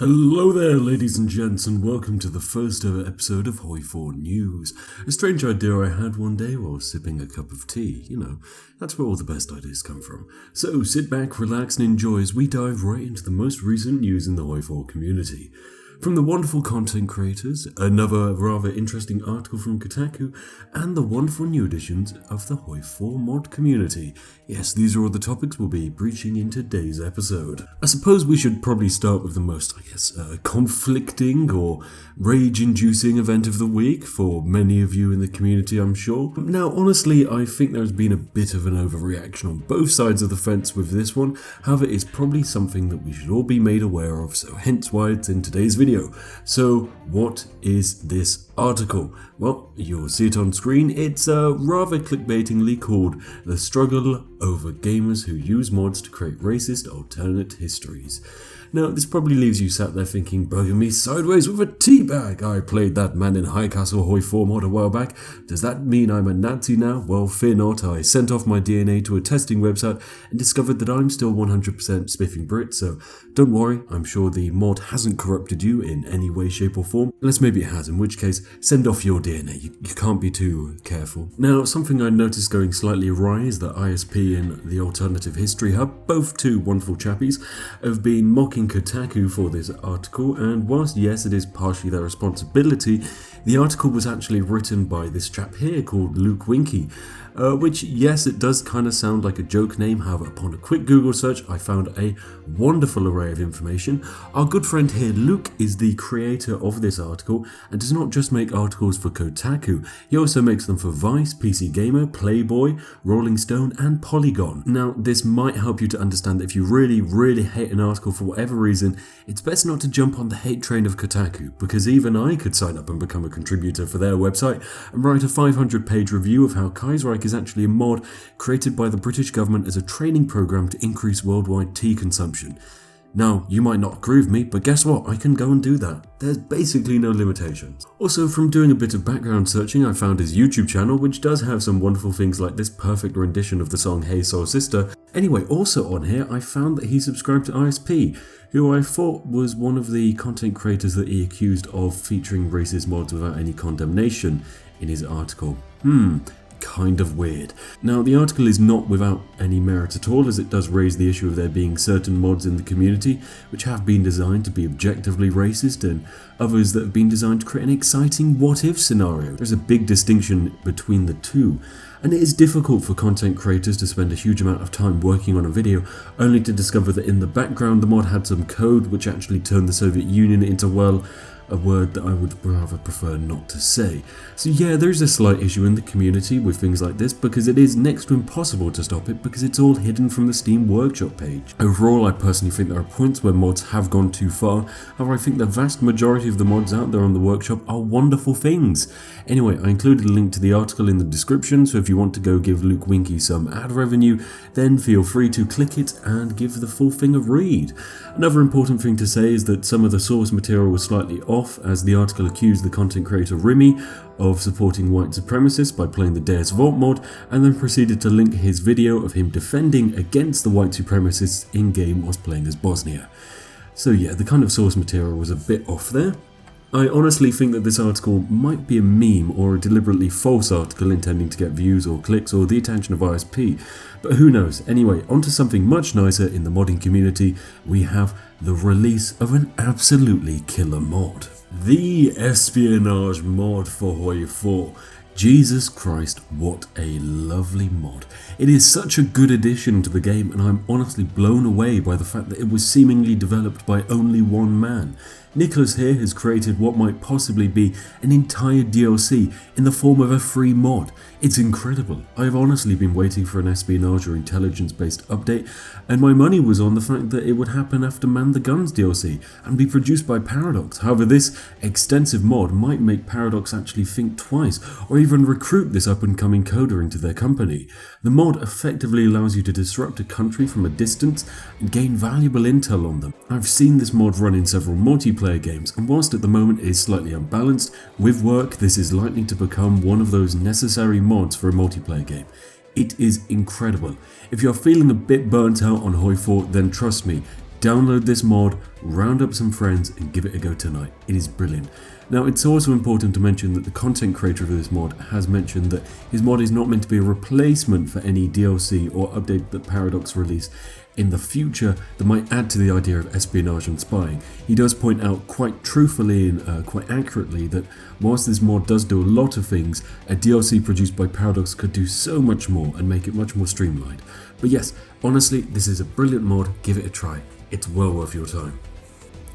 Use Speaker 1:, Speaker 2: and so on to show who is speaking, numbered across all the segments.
Speaker 1: Hello there, ladies and gents, and welcome to the first ever episode of Hoi4 News. A strange idea I had one day while sipping a cup of tea. That's where all the best ideas come from. So sit back, relax, and enjoy as we dive right into the most recent news in the Hoi4 community. From the wonderful content creators, another rather interesting article from Kotaku, and the wonderful new additions of the Hoi4 mod community. Yes, these are all the topics we'll be breaching in today's episode. I suppose we should probably start with the most, conflicting or rage-inducing event of the week for many of you in the community, I'm sure. Now, honestly, I think there's been a bit of an overreaction on both sides of the fence with this one. However, it's probably something that we should all be made aware of, so hence why it's in today's video. So, what is this article? Well, you'll see it on screen. It's rather clickbaitingly called The Struggle Over Gamers Who Use Mods to Create Racist Alternate Histories. Now, this probably leaves you sat there thinking, bugging me sideways with a tea bag. I played that Man in High Castle Hoi4 mod a while back. Does that mean I'm a Nazi now? Well, fear not. I sent off my DNA to a testing website and discovered that I'm still 100% Spiffing Brit, so don't worry, I'm sure the mod hasn't corrupted you in any way, shape or form. Unless maybe it has, in which case, send off your DNA. You can't be too careful. Now, something I noticed going slightly awry is that ISP and the Alternative History Hub, both two wonderful chappies, have been mocking Kotaku for this article, and whilst yes, it is partially their responsibility, the article was actually written by this chap here called Luke Winky, which, yes, it does kind of sound like a joke name. However, upon a quick Google search, I found a wonderful array of information. Our good friend here, Luke, is the creator of this article and does not just make articles for Kotaku. He also makes them for Vice, PC Gamer, Playboy, Rolling Stone, and Polygon. Now, this might help you to understand that if you really hate an article for whatever reason, it's best not to jump on the hate train of Kotaku, because even I could sign up and become a contributor for their website and write a 500-page review of how Kaiserreich is actually a mod created by the British government as a training program to increase worldwide tea consumption. Now, you might not agree with me, but guess what? I can go and do that. There's basically no limitations. Also, from doing a bit of background searching, I found his YouTube channel, which does have some wonderful things like this perfect rendition of the song Hey Soul Sister. Anyway, also on here, I found that he subscribed to ISP, who I thought was one of the content creators that he accused of featuring racist mods without any condemnation in his article. Kind of weird. Now, the article is not without any merit at all, as it does raise the issue of there being certain mods in the community which have been designed to be objectively racist and others that have been designed to create an exciting what-if scenario. There's a big distinction between the two, and it is difficult for content creators to spend a huge amount of time working on a video only to discover that in the background the mod had some code which actually turned the Soviet Union into, well, a word that I would rather prefer not to say. So yeah, there's a slight issue in the community with things like this because it is next to impossible to stop it because it's all hidden from the Steam Workshop page. Overall, I personally think there are points where mods have gone too far. However, I think the vast majority of the mods out there on the workshop are wonderful things. Anyway, I included a link to the article in the description, so if you want to go give Luke Winky some ad revenue, then feel free to click it and give the full thing a read. Another important thing to say is that some of the source material was slightly off, as the article accused the content creator Remy of supporting white supremacists by playing the Deus Vult mod, and then proceeded to link his video of him defending against the white supremacists in-game whilst playing as Bosnia. So yeah, the kind of source material was a bit off there. I honestly think that this article might be a meme or a deliberately false article intending to get views or clicks or the attention of ISP, but who knows. Anyway, onto something much nicer in the modding community. We have the release of an absolutely killer mod. The espionage mod for Hoi4. Jesus Christ, what a lovely mod. It is such a good addition to the game, and I'm honestly blown away by the fact that it was seemingly developed by only one man. Nicholas here has created what might possibly be an entire DLC in the form of a free mod. It's incredible. I've honestly been waiting for an espionage or intelligence based update, and my money was on the fact that it would happen after Man the Guns DLC and be produced by Paradox. However, this extensive mod might make Paradox actually think twice or even recruit this up and coming coder into their company. The mod effectively allows you to disrupt a country from a distance and gain valuable intel on them. I've seen this mod run in several multiplayer games, and whilst at the moment it is slightly unbalanced, with work this is likely to become one of those necessary mods for a multiplayer game. It is incredible. If you're feeling a bit burnt out on Hoi4, then trust me, download this mod, round up some friends and give it a go tonight. It is brilliant. Now, it's also important to mention that the content creator of this mod has mentioned that his mod is not meant to be a replacement for any DLC or update that Paradox release in the future that might add to the idea of espionage and spying. He does point out quite truthfully and quite accurately that whilst this mod does do a lot of things, a DLC produced by Paradox could do so much more and make it much more streamlined. But yes, honestly, this is a brilliant mod, give it a try. It's well worth your time.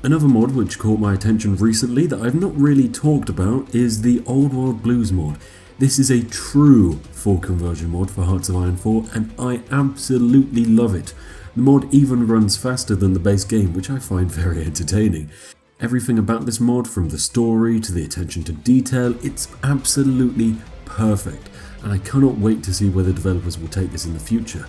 Speaker 1: Another mod which caught my attention recently that I've not really talked about is the Old World Blues mod. This is a true full conversion mod for Hearts of Iron 4 and I absolutely love it. The mod even runs faster than the base game, which I find very entertaining. Everything about this mod, from the story to the attention to detail, it's absolutely perfect, and I cannot wait to see whether developers will take this in the future.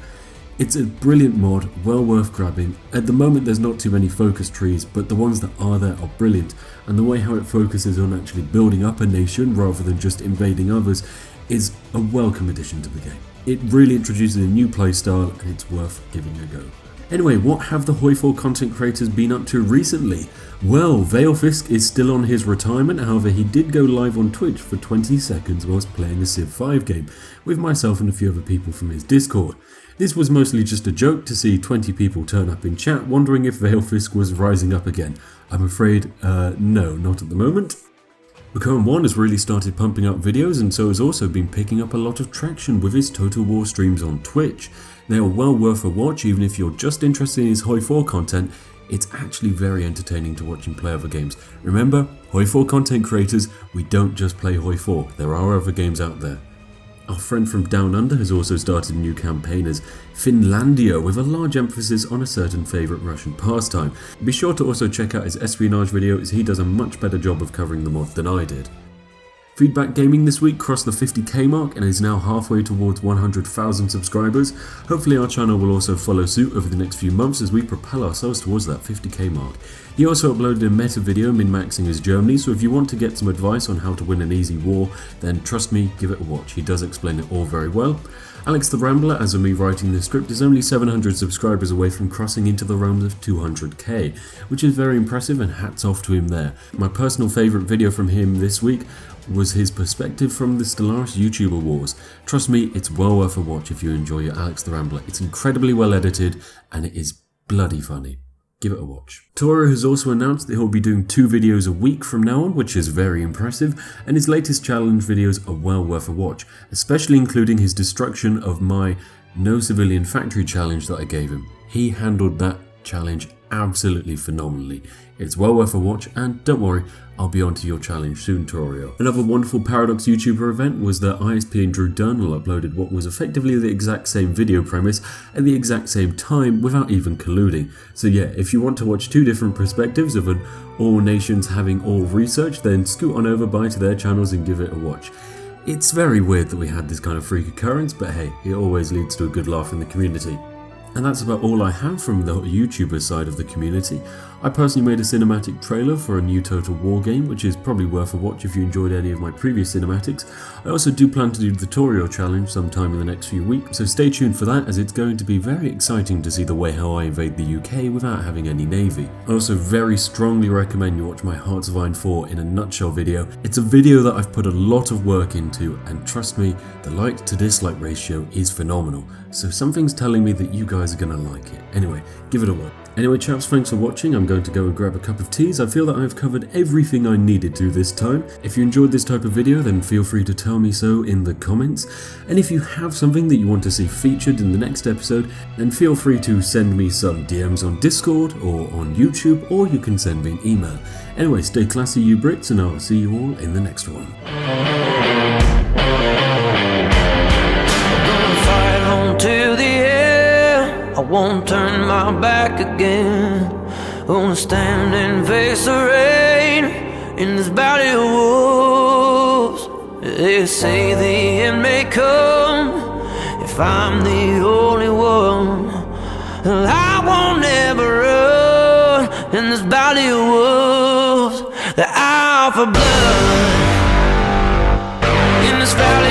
Speaker 1: It's a brilliant mod, well worth grabbing. At the moment there's not too many focus trees, but the ones that are there are brilliant, and the way how it focuses on actually building up a nation rather than just invading others is a welcome addition to the game. It really introduces a new playstyle and it's worth giving a go. Anyway, what have the Hoi4 content creators been up to recently? Well, Veilfisk is still on his retirement, however he did go live on Twitch for 20 seconds whilst playing a Civ 5 game, with myself and a few other people from his Discord. This was mostly just a joke to see 20 people turn up in chat wondering if Veilfisk was rising up again. I'm afraid, no, not at the moment. Bacone1 has really started pumping out videos and so has also been picking up a lot of traction with his Total War streams on Twitch. They are well worth a watch even if you're just interested in his Hoi4 content. It's actually very entertaining to watch him play other games. Remember, Hoi4 content creators, we don't just play Hoi4, there are other games out there. Our friend from Down Under has also started a new campaign as Finlandia with a large emphasis on a certain favourite Russian pastime. Be sure to also check out his espionage video as he does a much better job of covering the mod than I did. Feedback Gaming this week crossed the 50k mark and is now halfway towards 100,000 subscribers. Hopefully our channel will also follow suit over the next few months as we propel ourselves towards that 50k mark. He also uploaded a meta video min-maxing his Germany, so if you want to get some advice on how to win an easy war, then trust me, give it a watch. He does explain it all very well. Alex the Rambler, as of me writing this script, is only 700 subscribers away from crossing into the realms of 200k, which is very impressive and hats off to him there. My personal favourite video from him this week was his perspective from the Stellaris YouTuber Wars. Trust me, it's well worth a watch if you enjoy your Alex the Rambler. It's incredibly well edited and it is bloody funny. Give it a watch. Toro has also announced that he'll be doing 2 videos a week from now on, which is very impressive, and his latest challenge videos are well worth a watch, especially including his destruction of my No Civilian Factory challenge that I gave him. He handled that challenge absolutely phenomenally. It's well worth a watch, and don't worry, I'll be on to your challenge soon, Torio. Another wonderful Paradox YouTuber event was that ISP and Drew Durnall uploaded what was effectively the exact same video premise at the exact same time without even colluding. So yeah, if you want to watch 2 different perspectives of an all nations having all research, then scoot on over by to their channels and give it a watch. It's very weird that we had this kind of freak occurrence, but hey, it always leads to a good laugh in the community. And that's about all I have from the YouTuber side of the community. I personally made a cinematic trailer for a new Total War game, which is probably worth a watch if you enjoyed any of my previous cinematics. I also do plan to do the Torio challenge sometime in the next few weeks, so stay tuned for that as it's going to be very exciting to see the way how I invade the UK without having any navy. I also very strongly recommend you watch my Hearts of Iron 4 in a nutshell video. It's a video that I've put a lot of work into, and trust me, the like to dislike ratio is phenomenal, so something's telling me that you guys are gonna like it. Anyway, give it a watch. Anyway chaps, thanks for watching. I'm going to go and grab a cup of tea. I feel that I've covered everything I needed to this time. If you enjoyed this type of video, then feel free to tell me so in the comments. And if you have something that you want to see featured in the next episode, then feel free to send me some DMs on Discord or on YouTube, or you can send me an email. Anyway, stay classy you Brits, and I'll see you all in the next one.
Speaker 2: I won't turn my back again. Gonna stand and face the rain in this valley of wolves. They say the end may come if I'm the only one. And I won't ever run in this valley of wolves. The hour for blood in this valley